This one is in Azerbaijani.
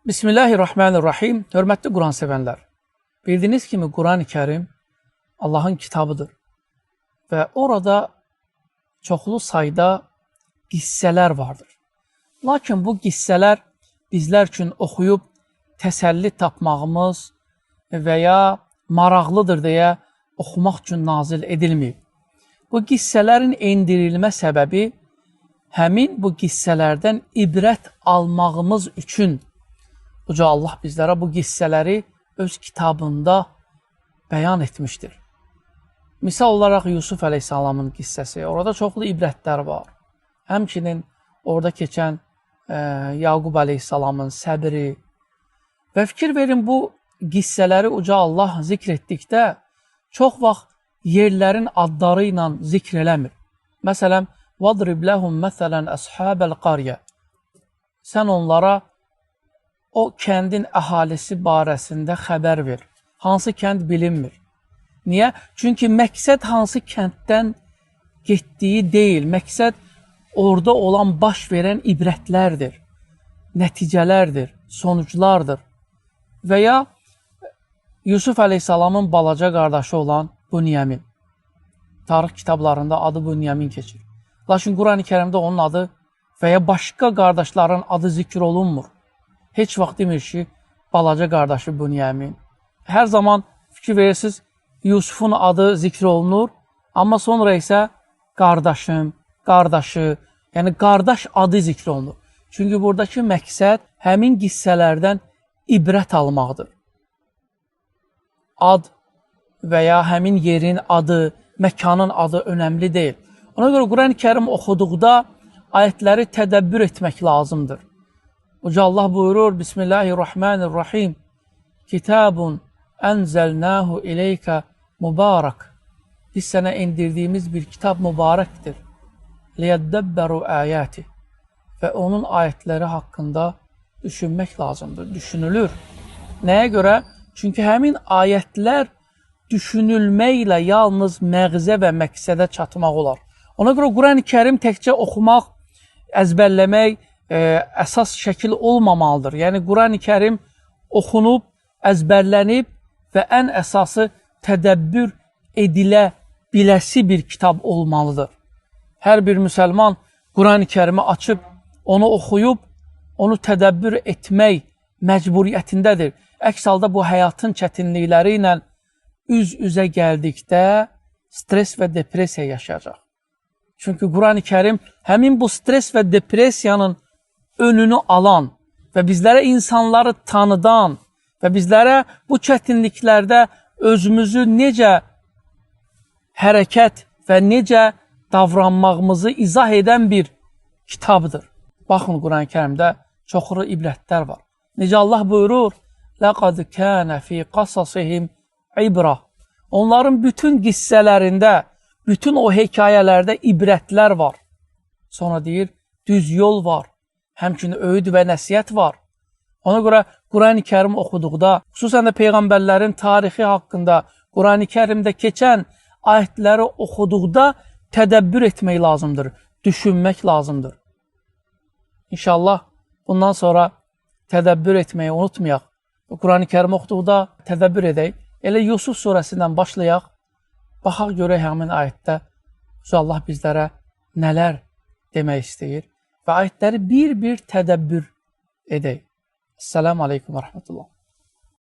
Bismillahirrahmanirrahim. Hörmətli Quran sevənlər. Bildiyiniz kimi Quran-ı Kərim Allahın kitabıdır və orada çoxlu sayda qissələr vardır. Lakin bu qissələr bizlər üçün oxuyub təsəlli tapmağımız və ya maraqlıdır deyə oxumaq üçün nazil edilməyib. Bu qissələrin endirilmə səbəbi həmin bu qissələrdən ibrət almağımız üçün Uca Allah bizlərə bu qissələri öz kitabında bəyan etmişdir. Misal olaraq Yusuf əleyhissalamın qissəsi, orada çoxlu ibrətlər var. Həmçinin orada keçən Yaqub əleyhissalamın səbri və fikir verin bu qissələri Uca Allah zikr etdikdə çox vaxt yerlərin adları ilə zikr eləmir. Məsələn, وَضْرِبْ لَهُمْ مَثَلًا أَصْحَابَ الْقَرْيَةِ Sən onlara o kəndin əhalisi barəsində xəbər ver. Hansı kənd bilinmir. Niyə? Çünki məqsəd hansı kənddən getdiyi deyil. Məqsəd orada olan baş verən ibrətlərdir, nəticələrdir, sonuclardır. Və ya Yusuf əleyhissalamın balaca qardaşı olan Bünyamin. Tarix kitablarında adı Bünyamin keçir. Lakin Quran-ı Kərimdə onun adı və ya başqa qardaşların adı zikr olunmur. Heç vaxt demir ki, balaca qardaşı Bünyamin. Hər zaman fikir verirsiniz, Yusufun adı zikr olunur, amma sonra isə qardaşım, qardaşı, yəni qardaş adı zikr olunur. Çünki buradakı məqsəd həmin qissələrdən ibrət almaqdır. Ad və ya həmin yerin adı, məkanın adı önəmli deyil. Ona görə Quran-ı Kərim oxuduqda ayətləri tədəbbür etmək lazımdır. Uca Allah buyurur, Bismillahirrahmanirrahim. Kitabun ənzəlnəhu ileykə mübarək. Biz sənə indirdiğimiz bir kitab mübarəkdir. Liyəddəbbəru əyəti. Və onun ayətləri haqqında düşünmək lazımdır, düşünülür. Nəyə görə? Çünki həmin ayətlər düşünülməklə yalnız məğzə və məqsədə çatmaq olar. Ona görə Quran-ı Kərim təkcə oxumaq, əzbərləmək əsas şəkil olmamalıdır. Yəni, Quran-ı Kərim oxunub, əzbərlənib və ən əsası tədəbbür edilə biləsi bir kitab olmalıdır. Hər bir müsəlman Quran-ı Kərimi açıb, onu oxuyub, onu tədəbbür etmək məcburiyyətindədir. Əks halda bu həyatın çətinlikləri ilə üz-üzə gəldikdə stres və depressiya yaşayacaq. Çünki Quran-ı Kərim həmin bu stres və depressiyanın önünü alan və bizlərə insanları tanıdan və bizlərə bu çətinliklərdə özümüzü necə hərəkət və necə davranmağımızı izah edən bir kitabdır. Baxın, Quran-ı Kərimdə çoxlu ibrətlər var. Necə Allah buyurur, لَقَدْ كَانَ فِي قَصَصِهِمْ عِبْرَةً Onların bütün qissələrində, bütün o hekayələrdə ibrətlər var. Sonra deyir, düz yol var. Həmçinin öyüd və nəsiyyət var. Ona görə Quran-ı Kərim oxuduqda, xüsusən də Peyğəmbərlərin tarixi haqqında Quran-ı Kərimdə keçən ayətləri oxuduqda tədəbbür etmək lazımdır, düşünmək lazımdır. İnşallah bundan sonra tədəbbür etməyi unutmayaq. Quran-ı Kərim oxuduqda tədəbbür edək. Elə Yusuf surəsindən başlayaq, baxaq görək həmin ayətdə Allah bizlərə nələr demək istəyir və ayətləri bir-bir tədəbbür edək. Esselamu Aleyküm və Rəhmətullah.